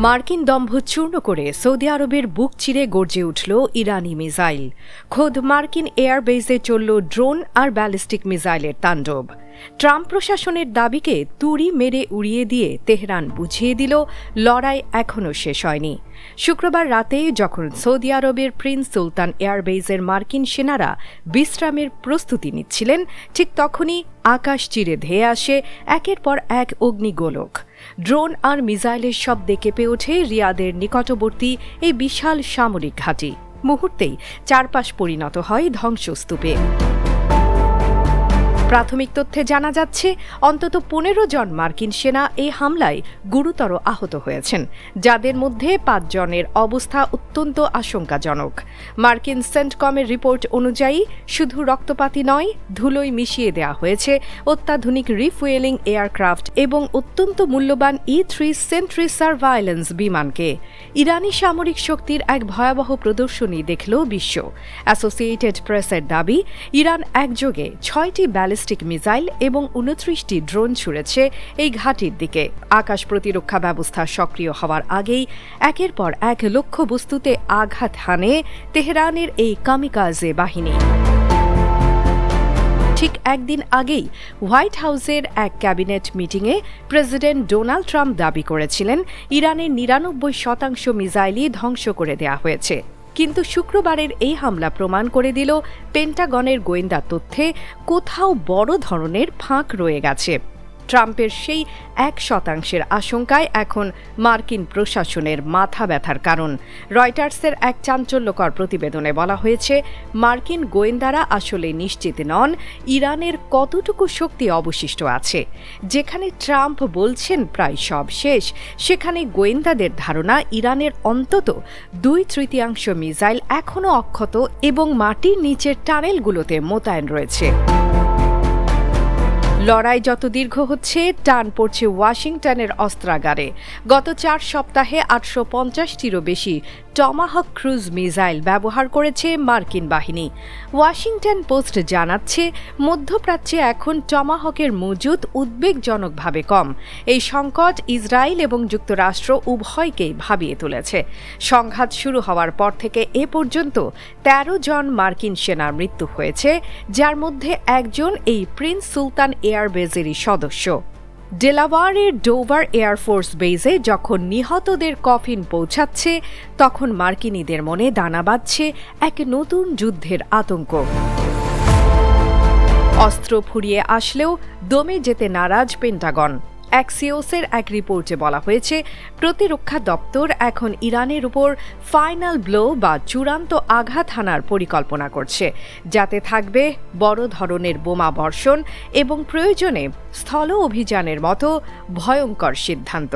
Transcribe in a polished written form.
মার্কিন দম্ভ চূর্ণ করে সৌদি আরবের বুক চিরে গর্জে উঠল ইরানি মিসাইল। খোদ মার্কিন এয়ারবেসে চলল ড্রোন আর ব্যালিস্টিক মিসাইলের তাণ্ডব। ট্রাম্প প্রশাসনের দাবিকে তুড়ি মেরে উড়িয়ে দিয়ে তেহরান বুঝিয়ে দিল লড়াই এখনও শেষ হয়নি। শুক্রবার রাতে যখন সৌদি আরবের প্রিন্স সুলতান এয়ারবেসের মার্কিন সেনারা বিশ্রামের প্রস্তুতি নিচ্ছিলেন, ঠিক তখনই আকাশ চিরে ধেয়ে আসে একের পর এক অগ্নিগোলক। ড্রোন আর মিসাইলের শব্দে কেঁপে ওঠে রিয়াদের নিকটবর্তী এই বিশাল সামরিক ঘাঁটি। মুহূর্তেই চারপাশ পরিণত হয় ধ্বংসস্তূপে। প্রাথমিক তথ্যে জানা যাচ্ছে অন্তত 15 জন মার্কিন সেনা এই হামলায় গুরুতর আহত হয়েছেন, যাদের মধ্যে 5 জনের অবস্থা অত্যন্ত আশঙ্কাজনক। মার্কিন সেন্টকমের রিপোর্ট অনুযায়ী শুধু রক্তপাতই নয়, ধুলোয় মিশিয়ে দেওয়া হয়েছে অত্যাধুনিক রিফুয়েলিং এয়ারক্রাফট এবং অত্যন্ত মূল্যবান E-3 সেন্ট্রি সার্ভাইলেন্স বিমানকে। ইরানি সামরিক শক্তির এক ভয়াবহ প্রদর্শনী দেখল বিশ্ব। অ্যাসোসিয়েটেড প্রেসের দাবি, ইরান একযোগে 6টি ব্যালিস্টিক মিসাইল এবং 29টি ড্রোন ছুড়েছে এই ঘাঁটির দিকে। আকাশ প্রতিরক্ষা ব্যবস্থা সক্রিয় হওয়ার আগেই একের পর এক লক্ষ্যবস্তুতে আঘাত হানে তেহরানের এই কামিকাজে বাহিনী। ঠিক একদিন আগেই হোয়াইট হাউসের এক ক্যাবিনেট মিটিংয়ে প্রেসিডেন্ট ডোনাল্ড ট্রাম্প দাবি করেছিলেন ইরানের 99% মিসাইলই ধ্বংস করে দেওয়া হয়েছে। কিন্তু শুক্রবারের এই হামলা প্রমাণ করে দিল পেন্টাগনের গোয়েন্দা তথ্যে কোথাও বড় ধরনের ফাঁক রয়ে গেছে। ট্রাম্পের সেই 1% আশঙ্কায় এখন মার্কিন প্রশাসনের মাথা ব্যথার কারণ। রয়টার্সের এক চাঞ্চল্যকর প্রতিবেদনে বলা হয়েছে, মার্কিন গোয়েন্দারা আসলে নিশ্চিত নন ইরানের কতটুকু শক্তি অবশিষ্ট আছে। যেখানে ট্রাম্প বলছেন প্রায় সব শেষ, সেখানে গোয়েন্দাদের ধারণা ইরানের অন্তত 2/3 মিসাইল এখনও অক্ষত এবং মাটির নিচের টানেলগুলোতে মোতায়েন রয়েছে। লড়াই যত দীর্ঘ হচ্ছে, টান পড়ছে ওয়াশিংটনের অস্ত্রাগারে। গত 4 সপ্তাহে 850টিরও বেশি টমাহক ক্রুজ মিসাইল ব্যবহার করেছে মার্কিন বাহিনী। ওয়াশিংটন পোস্ট জানাচ্ছে, মধ্যপ্রাচ্যে এখন টমাহকের মজুদ উদ্বেগজনকভাবে কম। এই সংকট ইসরায়েল এবং যুক্তরাষ্ট্র উভয়কেই ভাবিয়ে তুলেছে। সংঘাত শুরু হওয়ার পর থেকে এ পর্যন্ত 13 জন মার্কিন সেনার মৃত্যু হয়েছে, যার মধ্যে একজন এই প্রিন্স সুলতান এয়ারবেসেরই সদস্য। ডেলাওয়ারের ডোভার এয়ারফোর্স বেজে যখন নিহতদের কফিন পৌঁছাচ্ছে, তখন মার্কিনীদের মনে দানা বাঁধছে এক নতুন যুদ্ধের আতঙ্ক। অস্ত্র ফুরিয়ে আসলেও দমে যেতে নারাজ পেন্টাগন। অ্যাক্সিওসের এক রিপোর্টে বলা হয়েছে, প্রতিরক্ষা দপ্তর এখন ইরানের উপর ফাইনাল ব্লো বা চূড়ান্ত আঘাত হানার পরিকল্পনা করছে, যাতে থাকবে বড় ধরনের বোমা বর্ষণ এবং প্রয়োজনে স্থল অভিযানের মতো ভয়ঙ্কর সিদ্ধান্ত।